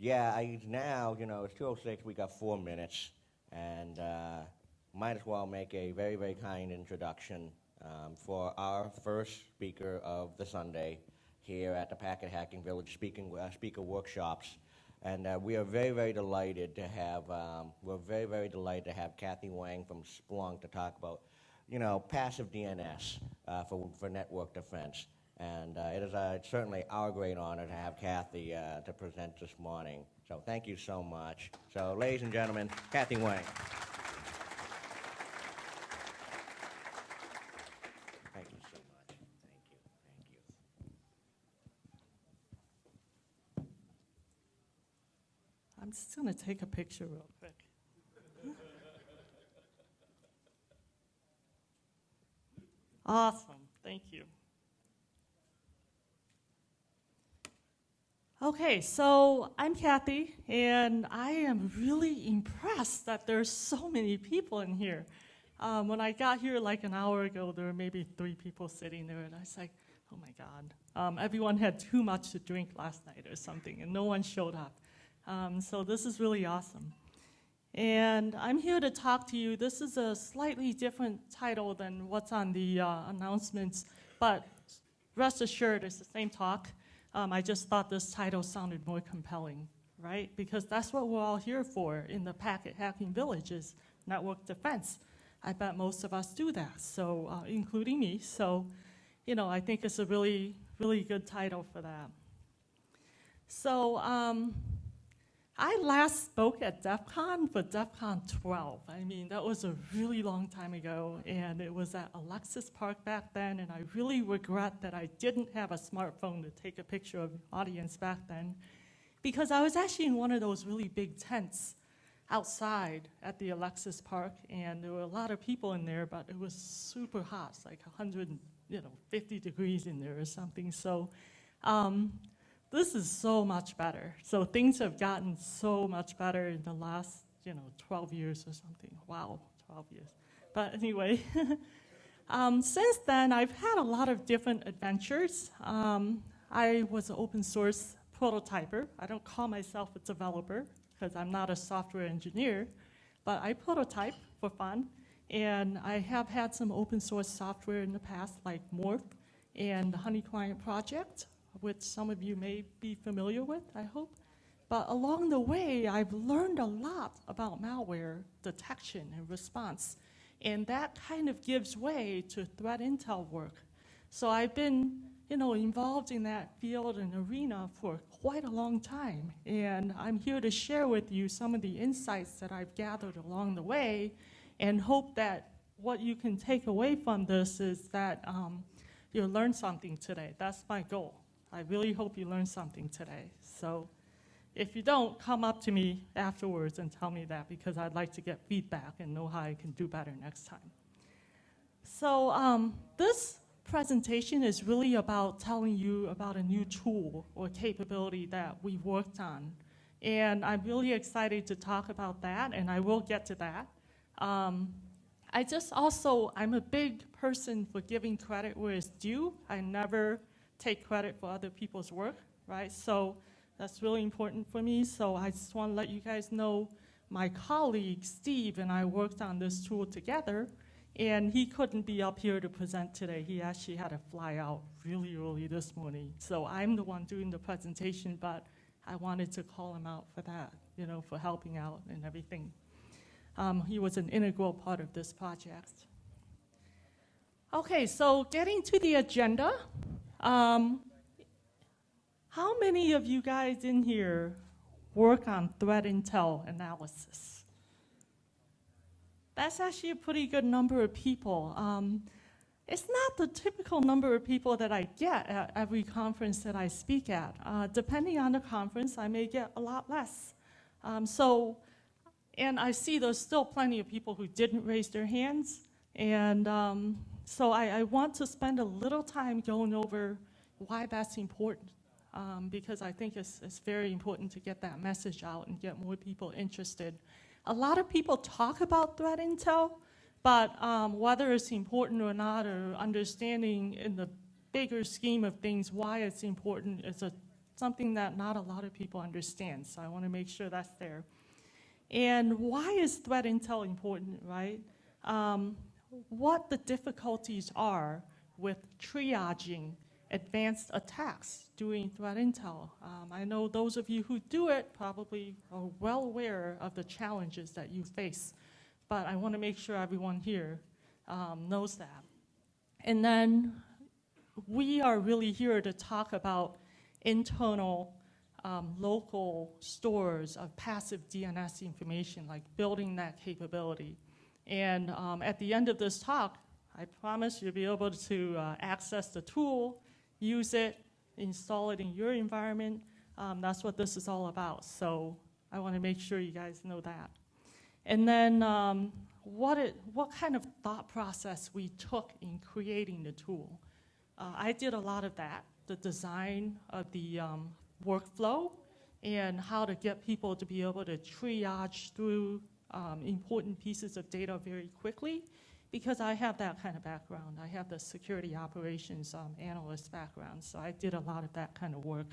Yeah, now, it's 2:06, we got 4 minutes, and might as well make a very, very kind introduction for our first speaker of the Sunday here at the Packet Hacking Village speaker workshops. And we are very, very delighted to have, Kathy Wang from Splunk to talk about, passive DNS for network defense. And it is certainly our great honor to have Kathy to present this morning. So thank you so much. So ladies and gentlemen, Kathy Wang. Thank you so much. Thank you. Thank you. I'm just going to take a picture real quick. Awesome. Thank you. Okay, so I'm Kathy, and I am really impressed that there's so many people in here. When I got here like an hour ago, there were maybe 3 people sitting there, and I was like, oh my God. Everyone had too much to drink last night or something, and no one showed up. So this is really awesome. And I'm here to talk to you. This is a slightly different title than what's on the announcements, but rest assured, it's the same talk. I just thought this title sounded more compelling, right? Because that's what we're all here for in the Packet Hacking Village is network defense. I bet most of us do that, so including me. So, I think it's a really, really good title for that. So I last spoke at DEF CON for DEF CON 12. I mean, that was a really long time ago, and it was at Alexis Park back then, and I really regret that I didn't have a smartphone to take a picture of the audience back then, because I was actually in one of those really big tents outside at the Alexis Park, and there were a lot of people in there, but it was super hot. It's like 150 degrees in there or something. So this is so much better. So things have gotten so much better in the last, 12 years or something. Wow, 12 years. But anyway, since then, I've had a lot of different adventures. I was an open source prototyper. I don't call myself a developer because I'm not a software engineer, but I prototype for fun. And I have had some open source software in the past, like Morph and the Honey Client project, which some of you may be familiar with, I hope. But along the way, I've learned a lot about malware detection and response. And that kind of gives way to threat intel work. So I've been, involved in that field and arena for quite a long time. And I'm here to share with you some of the insights that I've gathered along the way and hope that what you can take away from this is that you'll learn something today. That's my goal. I really hope you learned something today. So if you don't, come up to me afterwards and tell me that, because I'd like to get feedback and know how I can do better next time. So this presentation is really about telling you about a new tool or capability that we've worked on. And I'm really excited to talk about that, and I will get to that. I'm a big person for giving credit where it's due. I never take credit for other people's work, right? So that's really important for me. So I just want to let you guys know my colleague, Steve, and I worked on this tool together, and he couldn't be up here to present today. He actually had to fly out really early this morning. So I'm the one doing the presentation, but I wanted to call him out for that, for helping out and everything. He was an integral part of this project. Okay, so getting to the agenda. How many of you guys in here work on threat intel analysis? That's actually a pretty good number of people. It's not the typical number of people that I get at every conference that I speak at. Depending on the conference, I may get a lot less. And I see there's still plenty of people who didn't raise their hands. And so I want to spend a little time going over why that's important, because I think it's very important to get that message out and get more people interested. A lot of people talk about threat intel, but whether it's important or not, or understanding in the bigger scheme of things why it's important is a something that not a lot of people understand, so I want to make sure that's there. And why is threat intel important, right? What the difficulties are with triaging advanced attacks doing threat intel. I know those of you who do it probably are well aware of the challenges that you face, but I want to make sure everyone here knows that. And then we are really here to talk about internal local stores of passive DNS information, like building that capability. And at the end of this talk, I promise you'll be able to access the tool, use it, install it in your environment. That's what this is all about. So I want to make sure you guys know that. And then what kind of thought process we took in creating the tool. I did a lot of that, the design of the workflow and how to get people to be able to triage through important pieces of data very quickly, because I have that kind of background. I have the security operations analyst background, so I did a lot of that kind of work.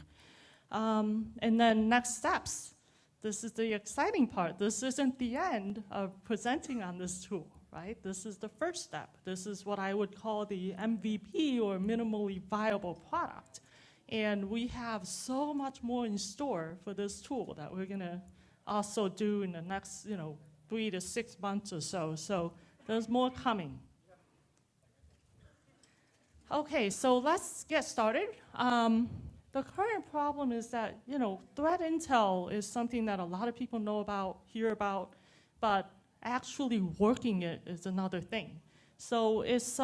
And then next steps. This is the exciting part. This isn't the end of presenting on this tool, right? This is the first step. This is what I would call the MVP, or minimally viable product. And we have so much more in store for this tool that we're gonna also do in the next 3 to 6 months or so. So there's more coming. Okay, so let's get started. The current problem is that, threat intel is something that a lot of people know about, hear about, but actually working it is another thing. So it's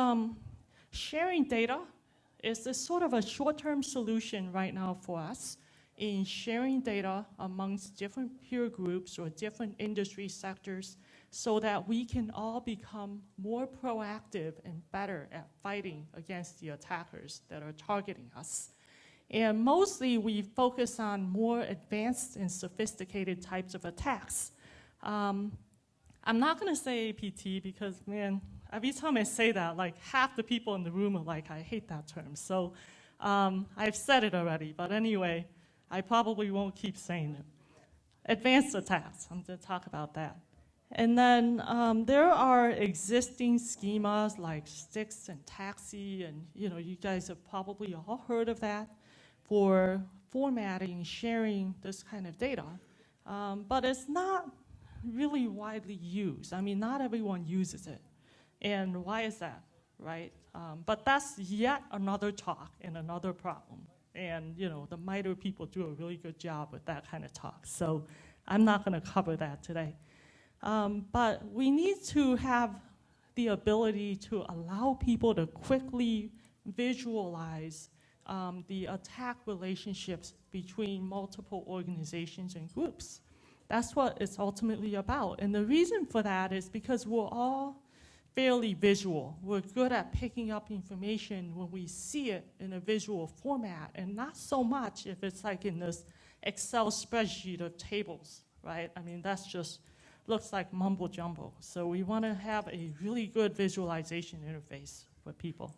sharing data is this sort of a short-term solution right now for us in sharing data amongst different peer groups or different industry sectors so that we can all become more proactive and better at fighting against the attackers that are targeting us. And mostly we focus on more advanced and sophisticated types of attacks. I'm not gonna say APT because, man, every time I say that, like half the people in the room are like, I hate that term. So I've said it already, but anyway, I probably won't keep saying it. Advanced attacks, I'm gonna talk about that. And then there are existing schemas like Stix and Taxi, and you guys have probably all heard of that, for formatting, sharing this kind of data. But it's not really widely used. I mean, not everyone uses it. And why is that, right? But that's yet another talk and another problem. And the MITRE people do a really good job with that kind of talk. So I'm not gonna cover that today. But we need to have the ability to allow people to quickly visualize the attack relationships between multiple organizations and groups. That's what it's ultimately about. And the reason for that is because we're all fairly visual. We're good at picking up information when we see it in a visual format, and not so much if it's like in this Excel spreadsheet of tables, right? I mean, that's just looks like mumbo jumbo. So we want to have a really good visualization interface for people.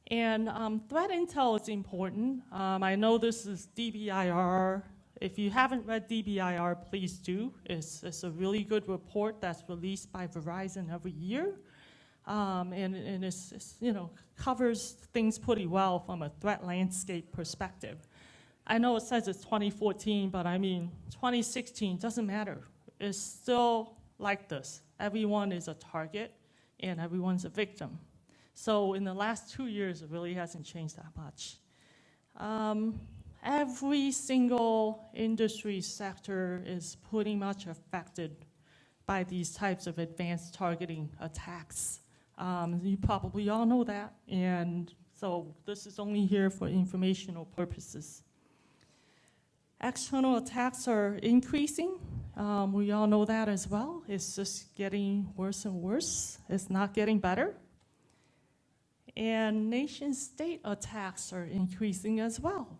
And threat intel is important. I know this is DBIR. If you haven't read DBIR, please do. It's a really good report that's released by Verizon every year. And it's covers things pretty well from a threat landscape perspective. I know it says it's 2014, but I mean, 2016 doesn't matter. It's still like this. Everyone is a target and everyone's a victim. So in the last 2 years, it really hasn't changed that much. Every single industry sector is pretty much affected by these types of advanced targeting attacks. You probably all know that, and so this is only here for informational purposes. External attacks are increasing. We all know that as well. It's just getting worse and worse. It's not getting better. And nation-state attacks are increasing as well.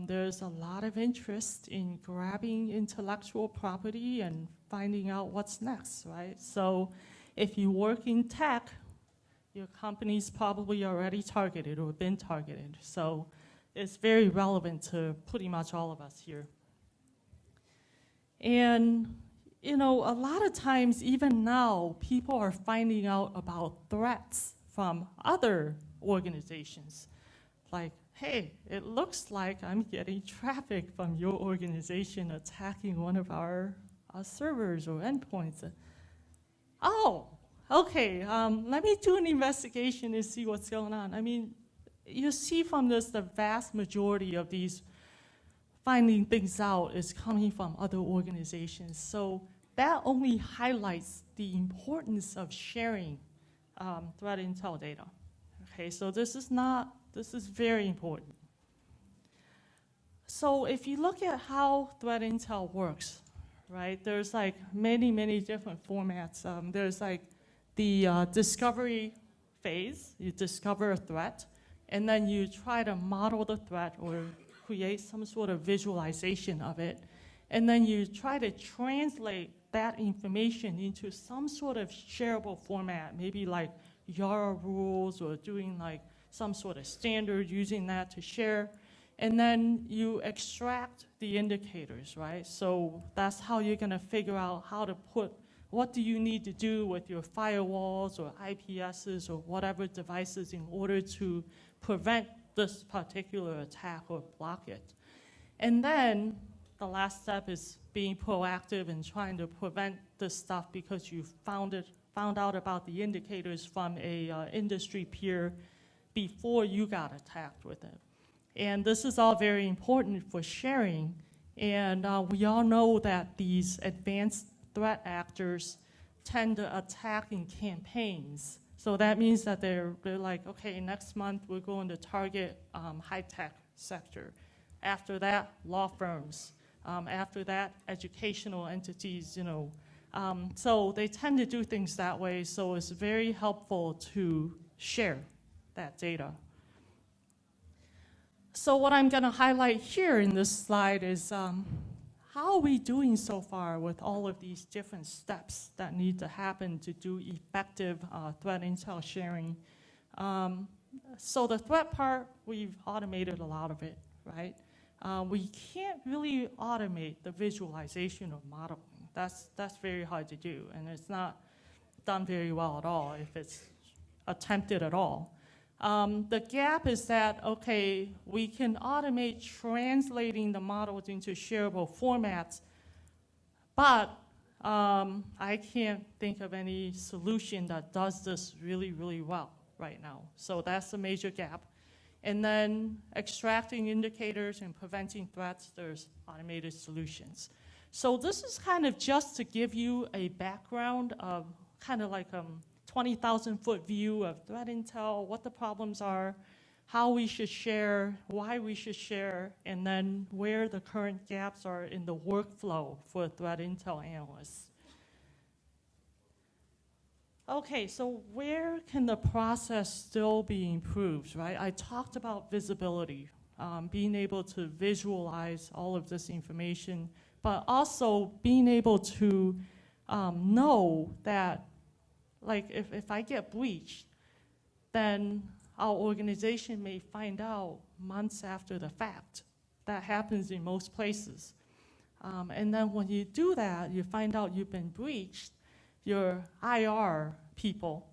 There's a lot of interest in grabbing intellectual property and finding out what's next, right? So if you work in tech, your company's probably already targeted or been targeted. So is very relevant to pretty much all of us here. And you know, a lot of times, even now, people are finding out about threats from other organizations. Like, hey, it looks like I'm getting traffic from your organization attacking one of our servers or endpoints. Oh, okay, let me do an investigation and see what's going on. I mean, you see from this, the vast majority of these finding things out is coming from other organizations. So that only highlights the importance of sharing threat intel data. Okay, so this is very important. So if you look at how threat intel works, right, there's like many different formats. There's like the discovery phase. You discover a threat, and then you try to model the threat or create some sort of visualization of it, and then you try to translate that information into some sort of shareable format, maybe like YARA rules or doing like some sort of standard, using that to share. And then you extract the indicators, right? So that's how you're gonna figure out how to put, what do you need to do with your firewalls or IPSs or whatever devices in order to prevent this particular attack or block it. And then the last step is being proactive and trying to prevent this stuff because you found out about the indicators from a industry peer before you got attacked with it. And this is all very important for sharing. And we all know that these advanced threat actors tend to attack in campaigns. So that means that they're like, okay, next month we're going to target high-tech sector. After that, law firms. After that, educational entities, you know. So they tend to do things that way, so it's very helpful to share that data. So what I'm gonna highlight here in this slide is how are we doing so far with all of these different steps that need to happen to do effective threat intel sharing. So the threat part, we've automated a lot of it, right? We can't really automate the visualization or modeling. That's very hard to do, and it's not done very well at all if it's attempted at all. The gap is that, okay, we can automate translating the models into shareable formats, but I can't think of any solution that does this really well right now. So that's a major gap. And then extracting indicators and preventing threats, there's automated solutions. So this is kind of just to give you a background of kind of like 20,000-foot view of threat intel, what the problems are, how we should share, why we should share, and then where the current gaps are in the workflow for threat intel analysts. Okay, so where can the process still be improved, right? I talked about visibility, being able to visualize all of this information, but also being able to know that, like, if I get breached, then our organization may find out months after the fact. That happens in most places. And then when you do that, you find out you've been breached, your IR people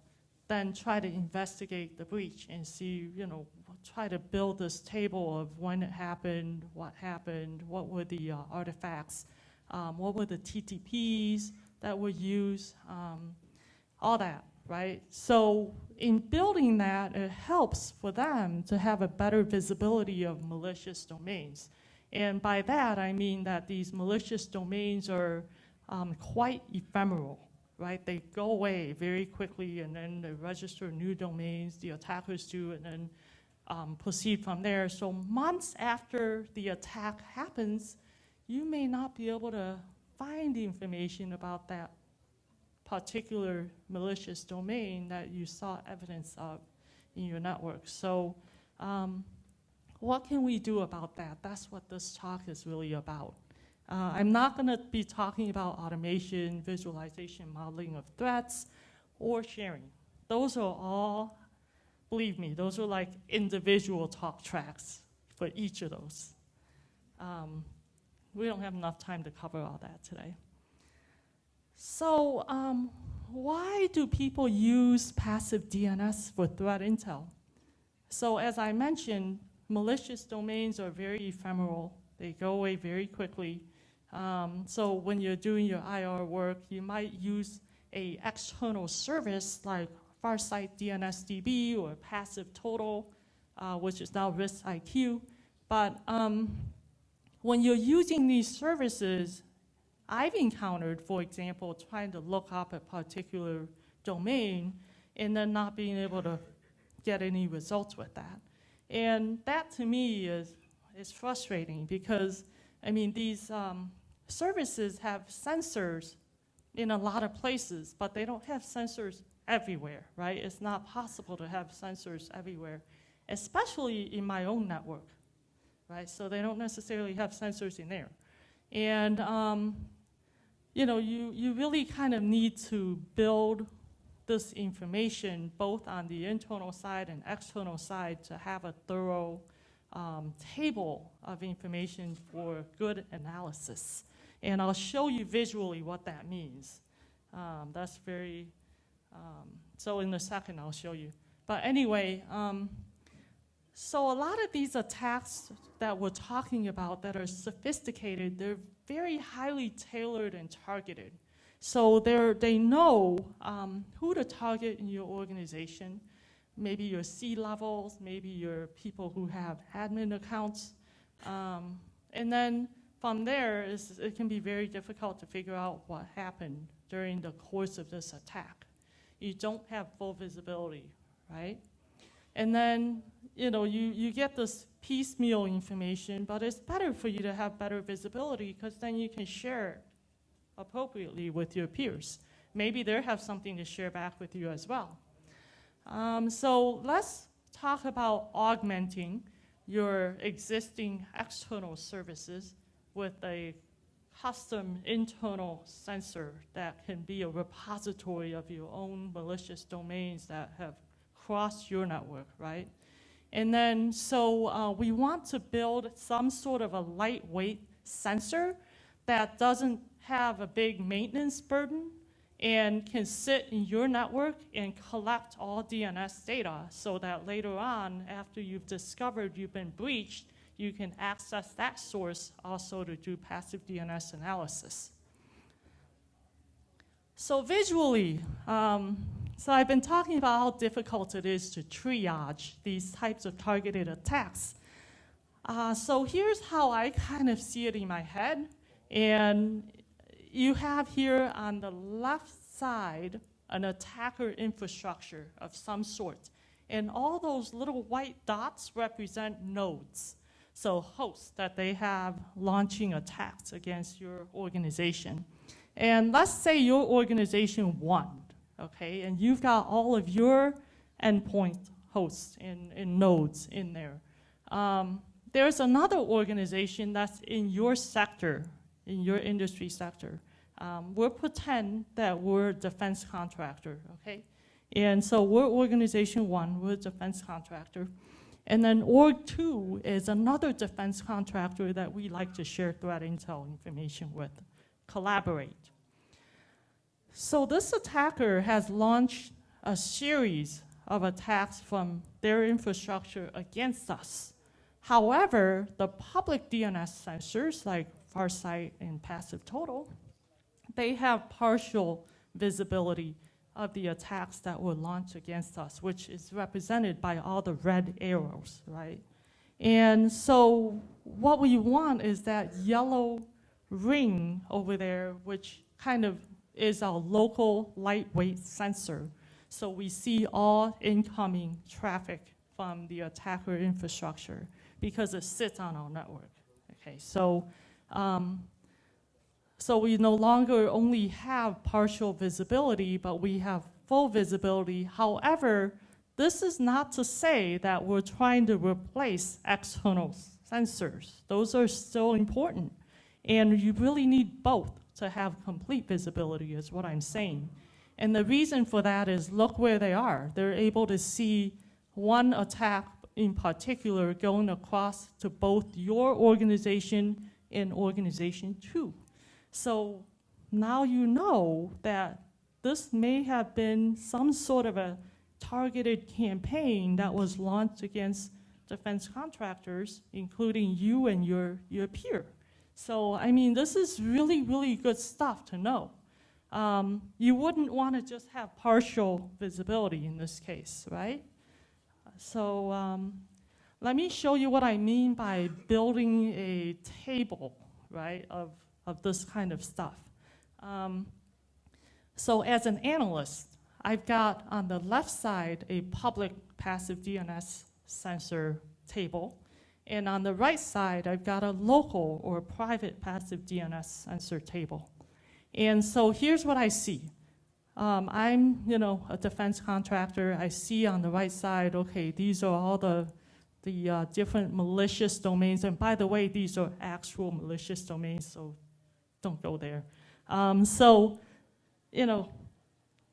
then try to investigate the breach and see, you know, try to build this table of when it happened, what were the artifacts, what were the TTPs that were used, all that, right? So in building that, it helps for them to have a better visibility of malicious domains. And by that, I mean that these malicious domains are quite ephemeral, right? They go away very quickly, and then they register new domains, the attackers do, and then proceed from there. So months after the attack happens, you may not be able to find the information about that particular malicious domain that you saw evidence of in your network. So what can we do about that? That's what this talk is really about. I'm not going to be talking about automation, visualization, modeling of threats, or sharing. Those are all, believe me, those are like individual talk tracks for each of those. We don't have enough time to cover all that today. So why do people use passive DNS for threat intel? So as I mentioned, malicious domains are very ephemeral. They go away very quickly. So when you're doing your IR work, you might use an external service like Farsight DNSDB or Passive Total, which is now RiskIQ. But when you're using these services, I've encountered, for example, trying to look up a particular domain and then not being able to get any results with that. And that to me is frustrating because, I mean, these services have sensors in a lot of places, but they don't have sensors everywhere, right? It's not possible to have sensors everywhere, especially in my own network, right? So they don't necessarily have sensors in there. And you know, you really kind of need to build this information both on the internal side and external side to have a thorough table of information for good analysis. And I'll show you visually what that means. That's very, so in a second I'll show you. But anyway, so a lot of these attacks that we're talking about that are sophisticated, they're very highly tailored and targeted. So they know who to target in your organization, maybe your C-levels, maybe your people who have admin accounts. And then from there, it can be very difficult to figure out what happened during the course of this attack. You don't have full visibility, right? And then, you know, you get this piecemeal information, but it's better for you to have better visibility because then you can share it appropriately with your peers. Maybe they have something to share back with you as well. So let's talk about augmenting your existing external services with a custom internal sensor that can be a repository of your own malicious domains that have crossed your network, right? And then, so we want to build some sort of a lightweight sensor that doesn't have a big maintenance burden and can sit in your network and collect all DNS data so that later on, after you've discovered you've been breached, you can access that source also to do passive DNS analysis. So visually, so I've been talking about how difficult it is to triage these types of targeted attacks. So here's how I kind of see it in my head. And you have here on the left side an attacker infrastructure of some sort. And all those little white dots represent nodes. So hosts that they have launching attacks against your organization. And let's say your organization won, okay? And you've got all of your endpoint hosts and nodes in there. There's another organization that's in your sector, in your industry sector. We'll pretend that we're a defense contractor, okay? And so we're organization 1, we're a defense contractor. And then org 2 is another defense contractor that we like to share threat intel information with, collaborate. So this attacker has launched a series of attacks from their infrastructure against us. However, the public DNS sensors like Farsight and Passive Total, they have partial visibility of the attacks that were launched against us, which is represented by all the red arrows, right? And so what we want is that yellow ring over there, which kind of is our local lightweight sensor. So we see all incoming traffic from the attacker infrastructure because it sits on our network. Okay, so so we no longer only have partial visibility, but we have full visibility. However, this is not to say that we're trying to replace external sensors. Those are still important. And you really need both to have complete visibility is what I'm saying. And the reason for that is look where they are. They're able to see one attack in particular going across to both your organization and organization 2. So now you know that this may have been some sort of a targeted campaign that was launched against defense contractors, including you and your peer. So, I mean, this is really, really good stuff to know. You wouldn't want to just have partial visibility in this case, right? So let me show you what I mean by building a table, right, of this kind of stuff. So as an analyst, I've got on the left side a public passive DNS sensor table, and on the right side, I've got a local or private passive DNS sensor table. And so here's what I see. I'm, a defense contractor. I see on the right side, okay, these are all the different malicious domains. And by the way, these are actual malicious domains, so don't go there.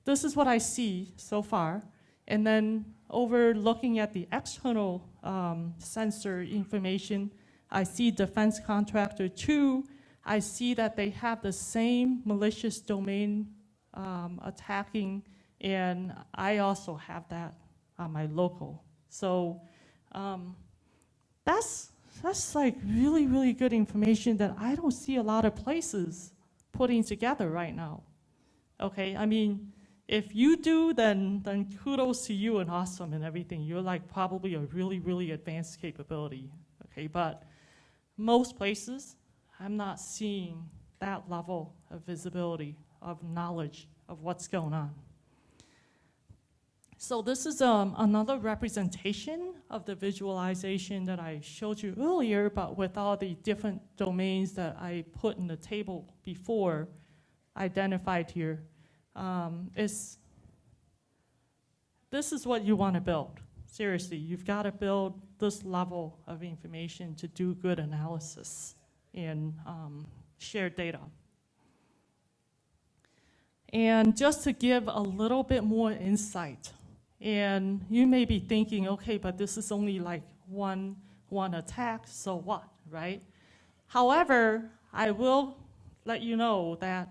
This is what I see so far. And then over looking at the external sensor information, I see defense contractor 2. I see that they have the same malicious domain attacking, and I also have that on my local. So that's like really, really good information that I don't see a lot of places putting together right now. Okay, I mean, if you do, then kudos to you and awesome and everything. You're like probably a really, really advanced capability. Okay, but most places, I'm not seeing that level of visibility, of knowledge of what's going on. So this is another representation of the visualization that I showed you earlier, but with all the different domains that I put in the table before identified here. This is what you want to build. Seriously, you've got to build this level of information to do good analysis and share data. And just to give a little bit more insight, and you may be thinking, okay, but this is only like one attack, so what, right? However, I will let you know that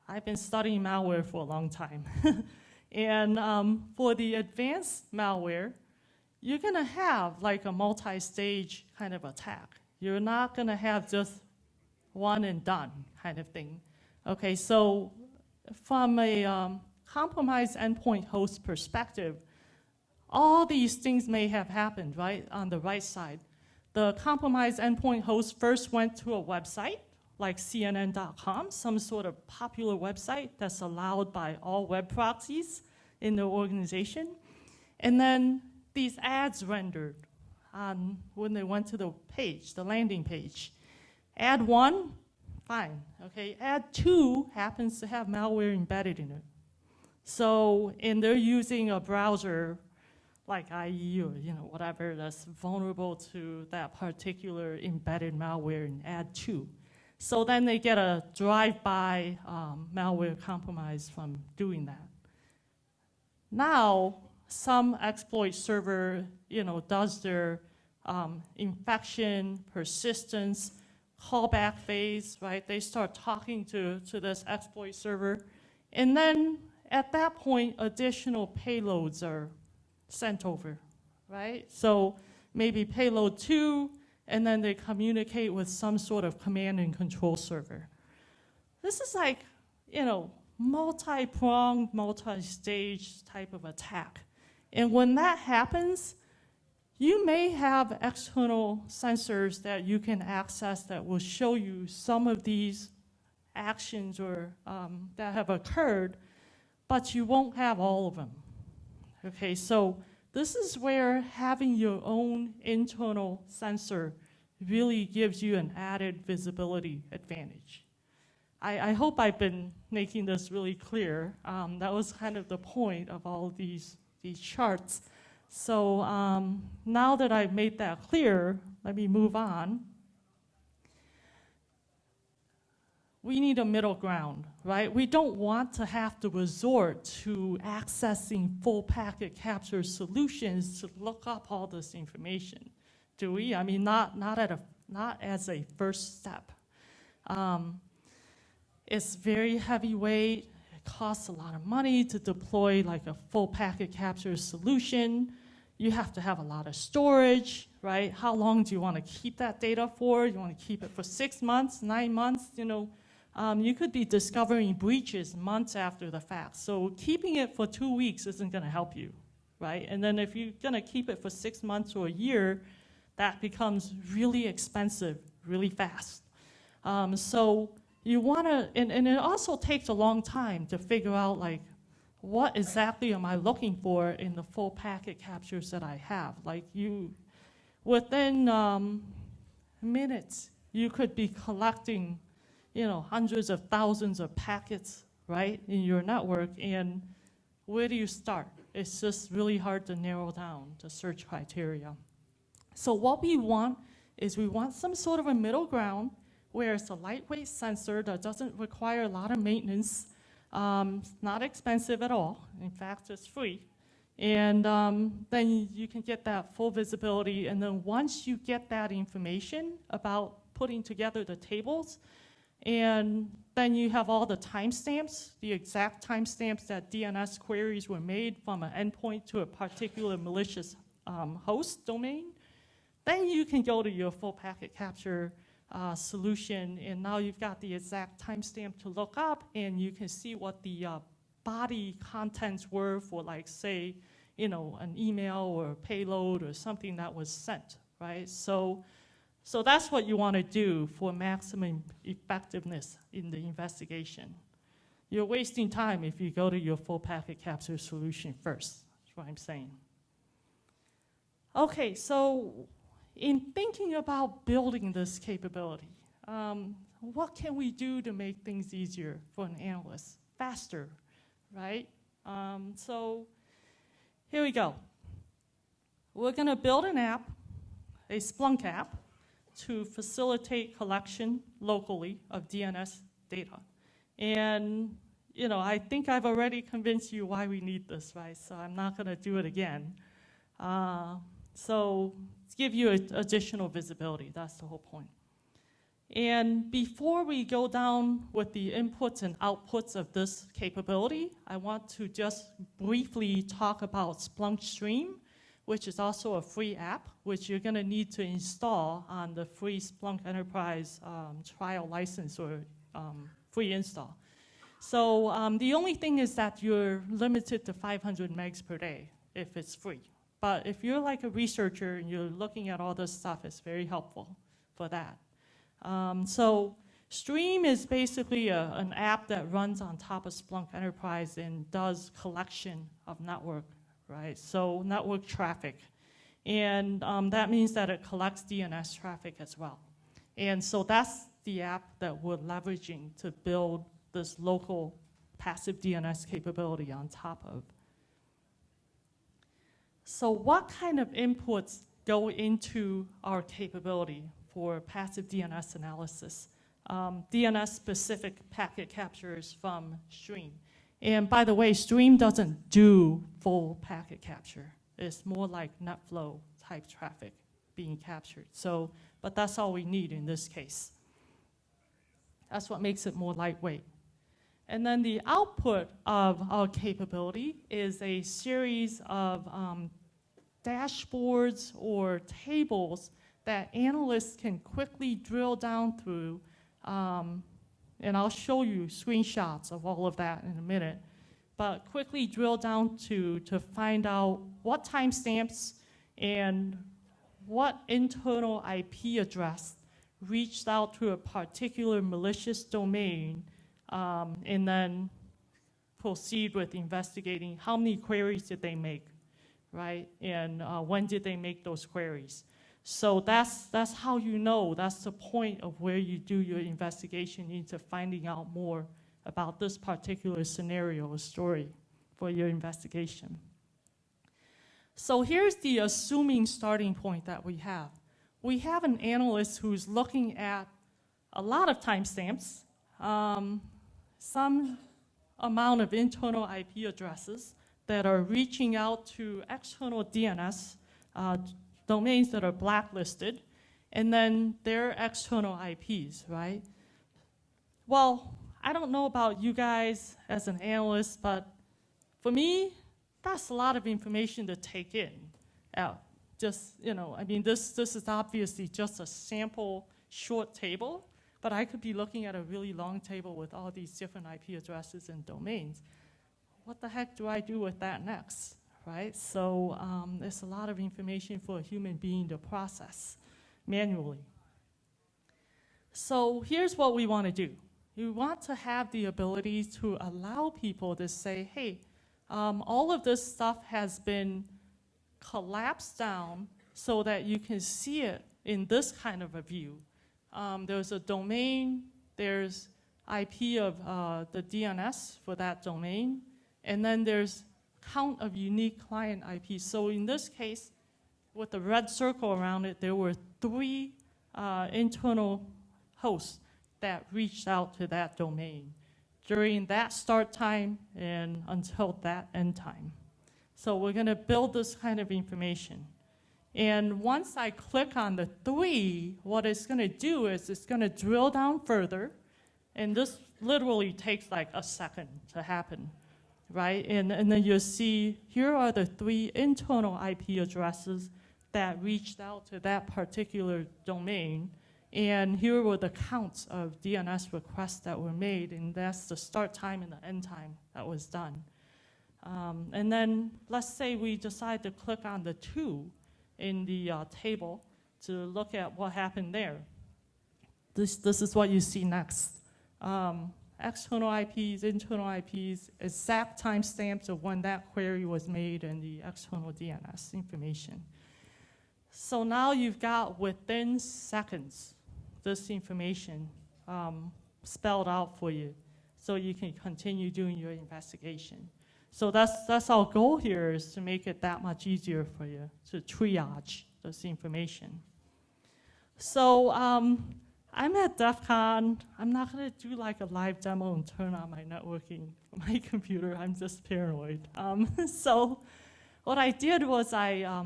I've been studying malware for a long time. And for the advanced malware, you're gonna have like a multi-stage kind of attack. You're not gonna have just one and done kind of thing. Okay, so from a compromised endpoint host perspective, all these things may have happened, right, on the right side. The compromised endpoint host first went to a website, like CNN.com, some sort of popular website that's allowed by all web proxies in the organization. And then these ads rendered when they went to the page, the landing page. Ad 1, fine, okay. Ad 2 happens to have malware embedded in it. So, and they're using a browser like IE or whatever that's vulnerable to that particular embedded malware in Ad 2. So then they get a drive-by malware compromise from doing that. Now, some exploit server, does their infection, persistence, callback phase, right? They start talking to this exploit server. And then at that point, additional payloads are sent over, right? So maybe payload 2, and then they communicate with some sort of command and control server. This is like, multi-pronged, multi-stage type of attack. And when that happens, you may have external sensors that you can access that will show you some of these actions or that have occurred, but you won't have all of them. Okay, so this is where having your own internal sensor really gives you an added visibility advantage. I hope I've been making this really clear. That was kind of the point of all these charts. So now that I've made that clear, let me move on. we need a middle ground, right? We don't want to have to resort to accessing full packet capture solutions to look up all this information, do we? I mean, not as a first step. It's very heavyweight. It costs a lot of money to deploy like a full packet capture solution. You have to have a lot of storage, right? How long do you want to keep that data for? You want to keep it for 6 months, 9 months, you know? You could be discovering breaches months after the fact. So keeping it for 2 weeks isn't going to help you, right? And then if you're going to keep it for 6 months or a year, that becomes really expensive, really fast. So you want to, and it also takes a long time to figure out, like, what exactly am I looking for in the full packet captures that I have? Like, within minutes, you could be collecting, you know, hundreds of thousands of packets, right, in your network, and where do you start? It's just really hard to narrow down the search criteria. So what we want is we want some sort of a middle ground where it's a lightweight sensor that doesn't require a lot of maintenance. It's not expensive at all. In fact, it's free. And then you can get that full visibility. And then once you get that information about putting together the tables, and then you have all the timestamps, the exact timestamps that DNS queries were made from an endpoint to a particular malicious host domain, then you can go to your full packet capture solution, and now you've got the exact timestamp to look up, and you can see what the body contents were for, like, say, you know, an email or a payload or something that was sent, right? So that's what you want to do for maximum effectiveness in the investigation. You're wasting time if you go to your full packet capture solution first. That's what I'm saying. Okay, so in thinking about building this capability, what can we do to make things easier for an analyst, faster, right? So here we go. We're going to build an app, a Splunk app, to facilitate collection locally of DNS data. And, you know, I think I've already convinced you why we need this, right? So I'm not going to do it again. So to give you additional visibility, that's the whole point. And before we go down with the inputs and outputs of this capability, I want to just briefly talk about Splunk Stream, which is also a free app, which you're going to need to install on the free Splunk Enterprise trial license or free install. So the only thing is that you're limited to 500 megs per day if it's free. But if you're like a researcher and you're looking at all this stuff, it's very helpful for that. So Stream is basically an app that runs on top of Splunk Enterprise and does collection of network, right? So network traffic. And that means that it collects DNS traffic as well. And so that's the app that we're leveraging to build this local passive DNS capability on top of. So what kind of inputs go into our capability for passive DNS analysis? DNS-specific packet captures from Stream. And by the way, Stream doesn't do full packet capture. It's more like NetFlow type traffic being captured. So, but that's all we need in this case. That's what makes it more lightweight. And then the output of our capability is a series of dashboards or tables that analysts can quickly drill down through. And I'll show you screenshots of all of that in a minute. But quickly drill down to find out what timestamps and what internal IP address reached out to a particular malicious domain, and then proceed with investigating how many queries did they make, right? And when did they make those queries? So that's how you know, that's the point of where you do your investigation into finding out more about this particular scenario or story for your investigation. So here's the assuming starting point that we have. We have an analyst who's looking at a lot of timestamps, some amount of internal IP addresses that are reaching out to external DNS domains that are blacklisted, and then their external IPs, right? Well, I don't know about you guys as an analyst, but for me, that's a lot of information to take in. Just, I mean, this is obviously just a sample short table, but I could be looking at a really long table with all these different IP addresses and domains. What the heck do I do with that next, right? So there's a lot of information for a human being to process manually. So here's what we want to do. We want to have the ability to allow people to say, hey, all of this stuff has been collapsed down so that you can see it in this kind of a view. There's a domain, there's IP of the DNS for that domain, and then there's count of unique client IPs. So in this case, with the red circle around it, there were 3 internal hosts that reached out to that domain during that start time and until that end time. So we're going to build this kind of information. And once I click on the 3, what it's going to do is it's going to drill down further, and this literally takes like a second to happen, right? And then you'll see here are the 3 internal IP addresses that reached out to that particular domain. And here were the counts of DNS requests that were made, and that's the start time and the end time that was done. And then let's say we decide to click on the 2 in the table to look at what happened there. This is what you see next. External IPs, internal IPs, exact timestamps of when that query was made, and the external DNS information. So now you've got within seconds this information spelled out for you so you can continue doing your investigation. So that's our goal here, is to make it that much easier for you to triage this information. So I'm at DEF CON. I'm not going to do like a live demo and turn on my networking on my computer. I'm just paranoid. So what I did was I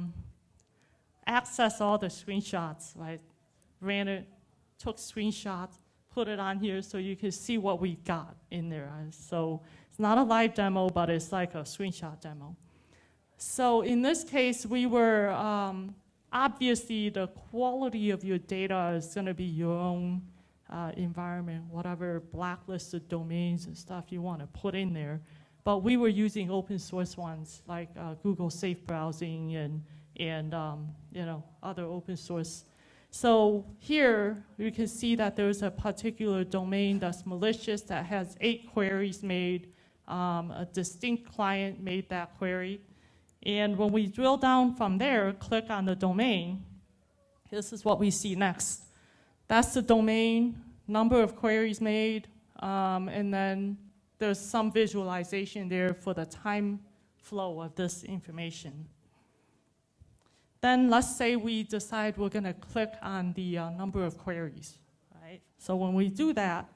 accessed all the screenshots, right? Ran it, took screenshots, put it on here so you can see what we got in there. So it's not a live demo, but it's like a screenshot demo. So in this case, we were, obviously the quality of your data is gonna be your own environment, whatever blacklisted domains and stuff you wanna put in there. But we were using open source ones like Google Safe Browsing and other open source. So here you can see that there's a particular domain that's malicious that has 8 queries made. A distinct client made that query. And when we drill down from there, click on the domain, this is what we see next. That's the domain, number of queries made, and then there's some visualization there for the time flow of this information. Then let's say we decide we're going to click on the number of queries, right? So when we do that,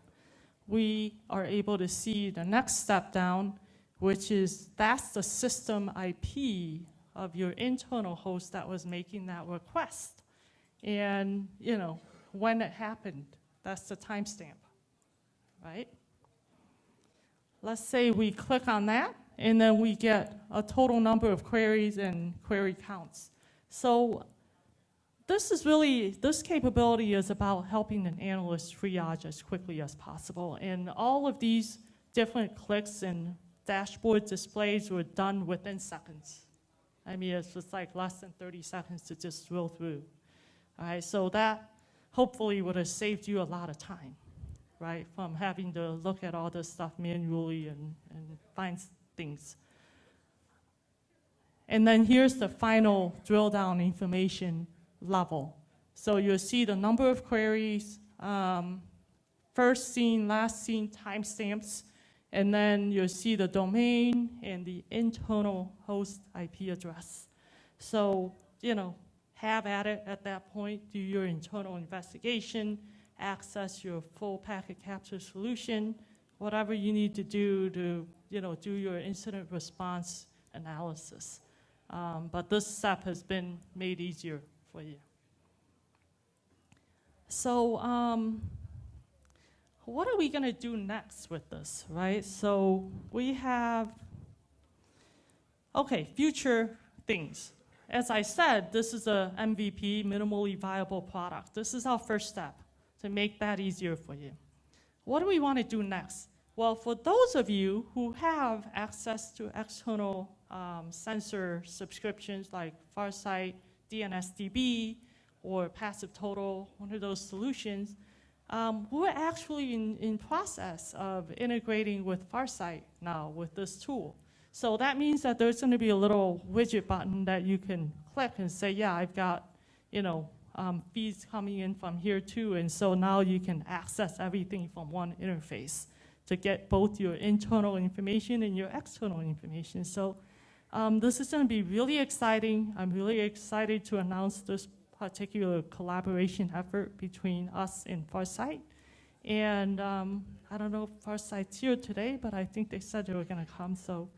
we are able to see the next step down, which is that's the system IP of your internal host that was making that request. And when it happened, that's the timestamp, right? Let's say we click on that, and then we get a total number of queries and query counts. So this capability is about helping an analyst triage as quickly as possible. And all of these different clicks and dashboard displays were done within seconds. I mean, it's just like less than 30 seconds to just drill through. All right, so that hopefully would have saved you a lot of time, right, from having to look at all this stuff manually and find things. And then here's the final drill down information level. So you'll see the number of queries, first seen, last seen timestamps, and then you'll see the domain and the internal host IP address. So, have at it at that point, do your internal investigation, access your full packet capture solution, whatever you need to do to do your incident response analysis. But this step has been made easier for you. So what are we going to do next with this, right? So we have, okay, future things. As I said, this is a MVP, minimally viable product. This is our first step to make that easier for you. What do we want to do next? Well, for those of you who have access to external sensor subscriptions like Farsight, DNSDB, or Passive Total, one of those solutions, we're actually in process of integrating with Farsight now with this tool. So that means that there's going to be a little widget button that you can click and say, yeah, I've got feeds coming in from here too, and so now you can access everything from one interface to get both your internal information and your external information. So this is going to be really exciting. I'm really excited to announce this particular collaboration effort between us and Farsight. And I don't know if Farsight's here today, but I think they said they were going to come. So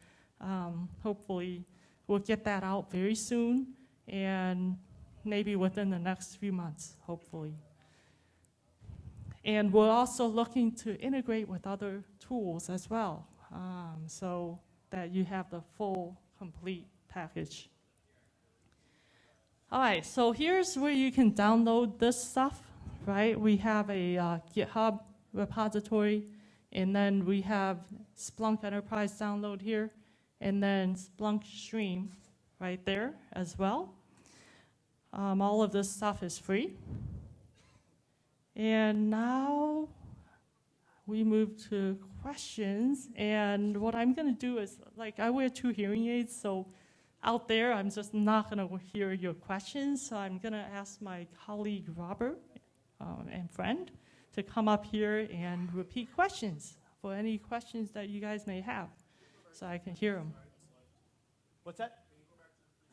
hopefully we'll get that out very soon, and maybe within the next few months, hopefully. And we're also looking to integrate with other tools as well, so that you have the full, complete package. All right, so here's where you can download this stuff, right? We have a GitHub repository, and then we have Splunk Enterprise download here, and then Splunk Stream right there as well. All of this stuff is free. And now we move to questions. And what I'm going to do is, like, I wear 2 hearing aids, so out there I'm just not going to hear your questions. So I'm going to ask my colleague Robert and friend to come up here and repeat questions for any questions that you guys may have, so I can hear them. What's that?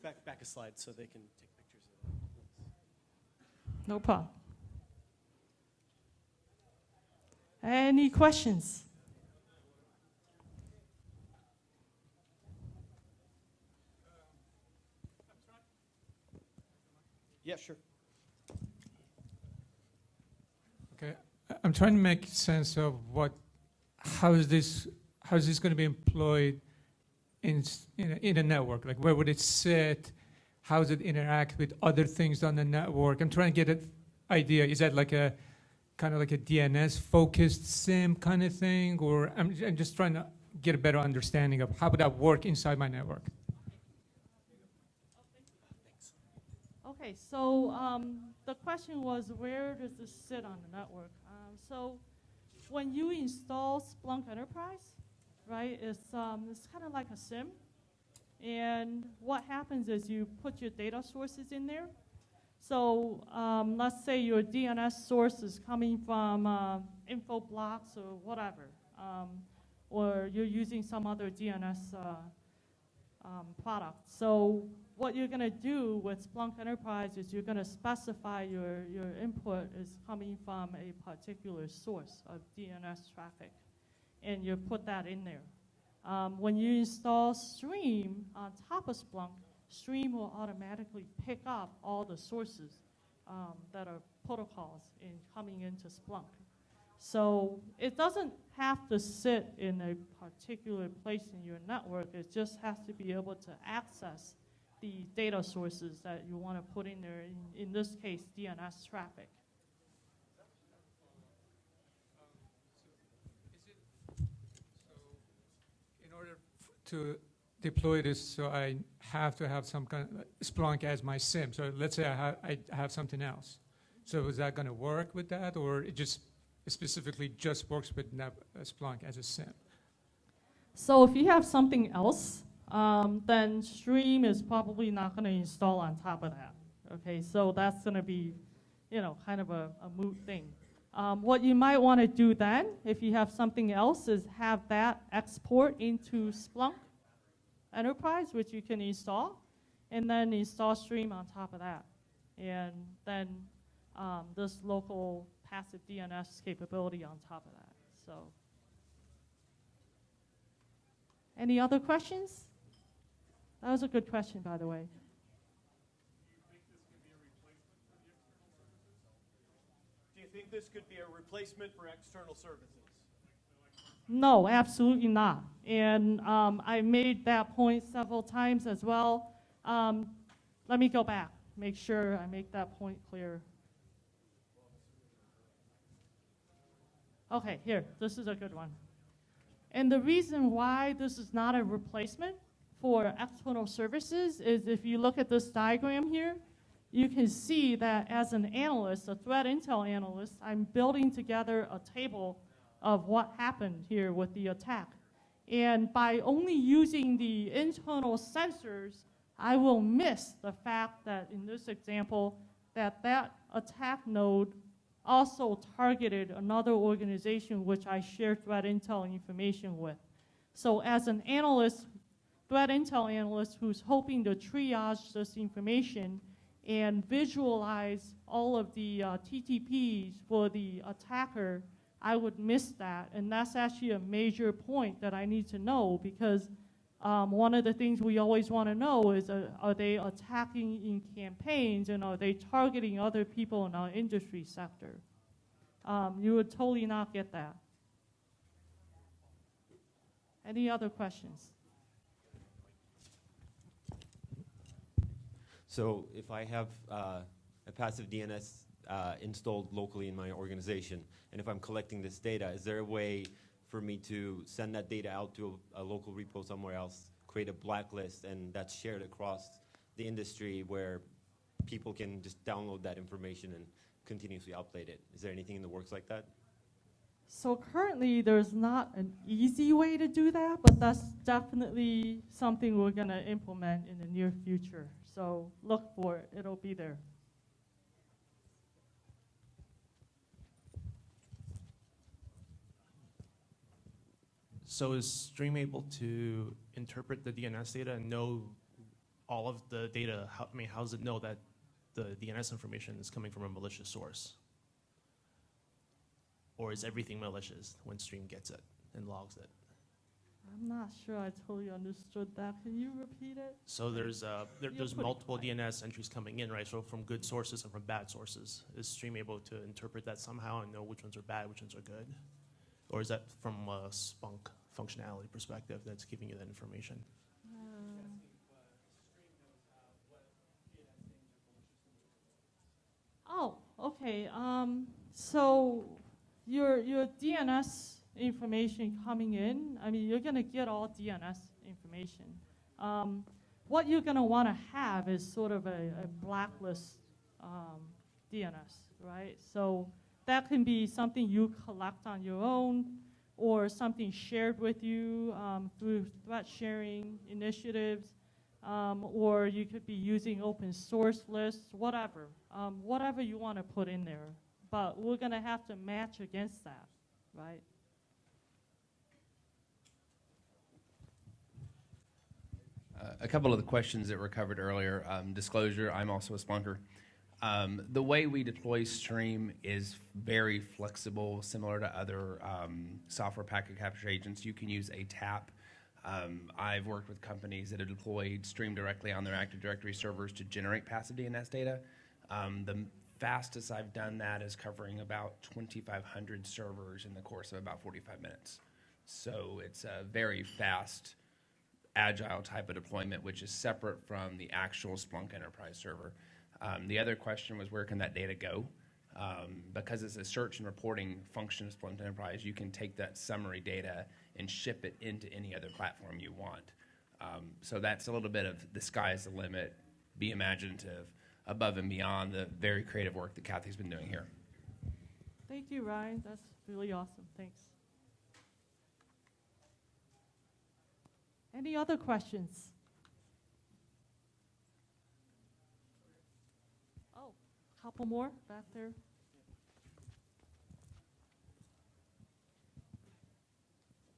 Back a slide so they can take pictures of it. No problem. Any questions? Yeah, sure. Okay, I'm trying to make sense of how is this going to be employed in a network? Like, where would it sit? How does it interact with other things on the network? I'm trying to get an idea. Is that like a kind of like a DNS focused SIM kind of thing, or I'm just trying to get a better understanding of how would that work inside my network? Okay, so the question was, where does this sit on the network? So when you install Splunk Enterprise, right, it's kind of like a SIM. And what happens is you put your data sources in there. So let's say your DNS source is coming from info blocks or whatever, or you're using some other DNS product. So what you're going to do with Splunk Enterprise is you're going to specify your input is coming from a particular source of DNS traffic, and you put that in there. When you install Stream on top of Splunk, Stream will automatically pick up all the sources that are protocols coming into Splunk. So it doesn't have to sit in a particular place in your network. It just has to be able to access the data sources that you want to put in there, in this case, DNS traffic. In order to deploy this, so I have to have some kind of Splunk as my SIM. So let's say I have something else. So is that going to work with that, or it just specifically just works with Splunk as a SIM? So if you have something else, then Stream is probably not going to install on top of that. Okay, so that's going to be, kind of a moot thing. What you might want to do then, if you have something else, is have that export into Splunk Enterprise, which you can install, and then install Stream on top of that. And then this local passive DNS capability on top of that. So, any other questions? That was a good question, by the way. Do you think this could be a replacement for external services? No, absolutely not. And I made that point several times as well. Let me go back, make sure I make that point clear. Okay, here, this is a good one. And the reason why this is not a replacement for external services is if you look at this diagram here, you can see that as an analyst, a threat intel analyst, I'm building together a table of what happened here with the attack. And by only using the internal sensors, I will miss the fact that in this example, that attack node also targeted another organization which I share threat intel information with. So as an analyst, threat intel analyst who's hoping to triage this information and visualize all of the TTPs for the attacker, I would miss that. And that's actually a major point that I need to know, because one of the things we always want to know is, are they attacking in campaigns, and are they targeting other people in our industry sector? You would totally not get that. Any other questions? So if I have a passive DNS installed locally in my organization, and if I'm collecting this data, is there a way for me to send that data out to a local repo somewhere else, create a blacklist, and that's shared across the industry where people can just download that information and continuously update it? Is there anything in the works like that? So currently, there's not an easy way to do that, but that's definitely something we're going to implement in the near future. So look for it. It'll be there. So is Stream able to interpret the DNS data and know all of the data? How does it know that the DNS information is coming from a malicious source? Or is everything malicious when Stream gets it and logs it? I'm not sure I totally understood that. Can you repeat it? So there's put it multiple quiet. DNS entries coming in, right? So from good sources and from bad sources. Is Stream able to interpret that somehow and know which ones are bad, which ones are good? Or is that from a Splunk functionality perspective that's giving you that information? Oh, okay. So your DNS information coming in, I mean, you're going to get all DNS information. What you're going to want to have is sort of a blacklist DNS, right? So that can be something you collect on your own, or something shared with you through threat sharing initiatives, or you could be using open source lists, whatever. Whatever you want to put in there. But we're going to have to match against that, right? A couple of the questions that were covered earlier. Disclosure, I'm also a Splunker. The way we deploy Stream is very flexible, similar to other software packet capture agents. You can use a TAP. I've worked with companies that have deployed Stream directly on their Active Directory servers to generate passive DNS data. The fastest I've done that is covering about 2,500 servers in the course of about 45 minutes. So it's a very fast, agile type of deployment, which is separate from the actual Splunk Enterprise server. The other question was, where can that data go? Because it's a search and reporting function of Splunk Enterprise, you can take that summary data and ship it into any other platform you want. So that's a little bit of the sky's the limit, be imaginative, above and beyond the very creative work that Kathy's been doing here. Thank you, Ryan. That's really awesome. Thanks. Any other questions? Oh, a couple more back there.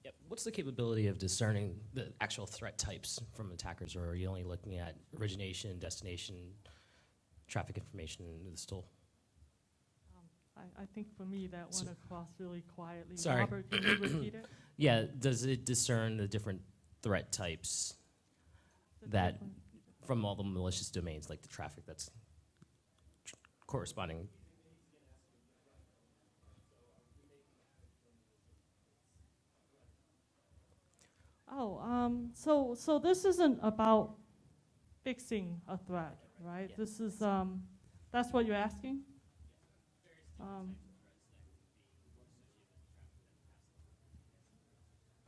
Yep. What's the capability of discerning the actual threat types from attackers, or are you only looking at origination, destination, traffic information in this tool? I think for me that went across really quietly. Sorry. Robert, can you repeat it? Yeah, does it discern the different threat types The that different- from all the malicious domains, like the traffic that's corresponding? Oh, so this isn't about fixing a threat, right? Yeah. This is, that's what you're asking?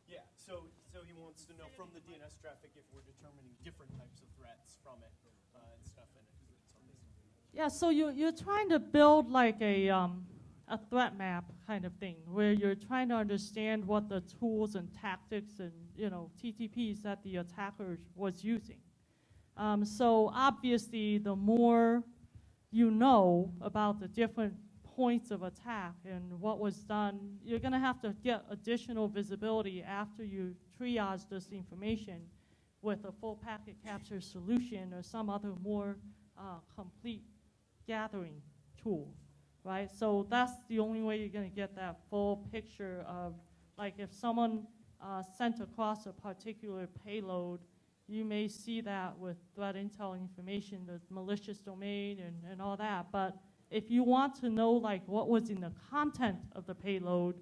Yeah, so he wants to know from the DNS traffic if we're determining different types of threats from it and stuff in it. Yeah, so you're trying to build like a threat map kind of thing, where you're trying to understand what the tools and tactics and TTPs that the attacker was using. So obviously, the more you know about the different points of attack and what was done, you're going to have to get additional visibility after you triage this information with a full packet capture solution or some other more complete gathering tool, right? So that's the only way you're going to get that full picture of, like, if someone sent across a particular payload, you may see that with threat intel information, the malicious domain and all that. But if you want to know, like, what was in the content of the payload,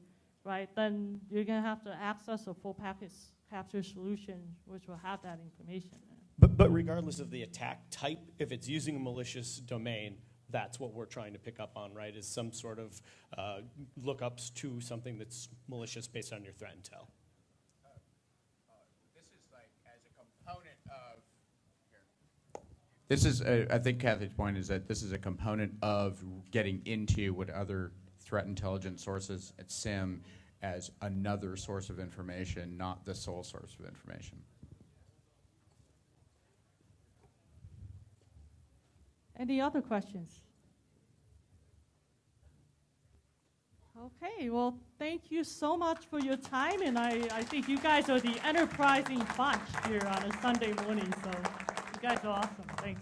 right, then you're going to have to access a full packet capture solution, which will have that information in it. But regardless of the attack type, if it's using a malicious domain, that's what we're trying to pick up on, right? Is some sort of lookups to something that's malicious based on your threat intel. This is like as a component of. This is, I think Kathy's point is that this is a component of getting into what other threat intelligence sources at SIM as another source of information, not the sole source of information. Any other questions? Okay, well, thank you so much for your time, and I think you guys are the enterprising bunch here on a Sunday morning, so you guys are awesome. Thanks.